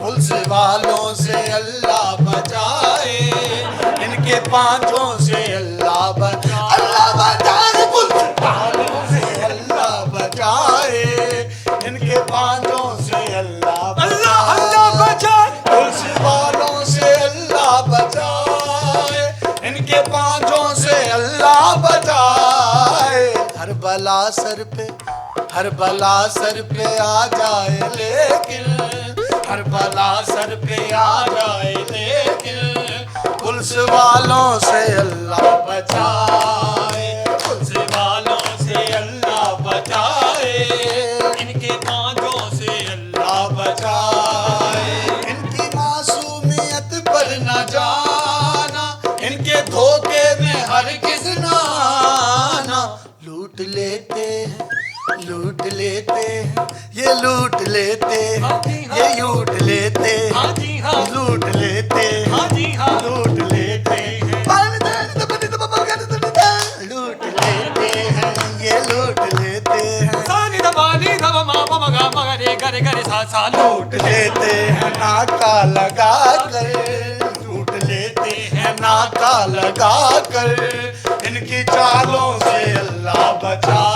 Police वालों से अल्लाह बचाए, इनके पांचों से अल्लाह बचाए, अल्लाह बचाए, पुलिस वालों से अल्लाह बचाए, इनके पांचों से अल्लाह बचाए, पुलिस वालों से अल्लाह बचाए, इनके पांचों से अल्लाह बचाए। हर बला सर पे आ जाए लेकिन, हर बला सर पे आ जाए लेकिन, पुलिस वालों से अल्लाह बचाए, पुलिस वालों से अल्लाह बचाए, इनके पांचों से अल्लाह बचाए। इनकी मासूमियत पर न जाना, इनके धोखे में हरगिज़ ना आना। लूट लेते हैं, लूट लेते हैं, ये लूट लेते हैं, ये लूट लेते हैं, लूट लेते हैं, लूट लेते हैं, लूट लेते हैं, ये लूट लेते हैं, लूट लेते हैं नाका लगा कर, लूट लेते हैं नाका लगा कर, इनकी चालों से अल्लाह बचा।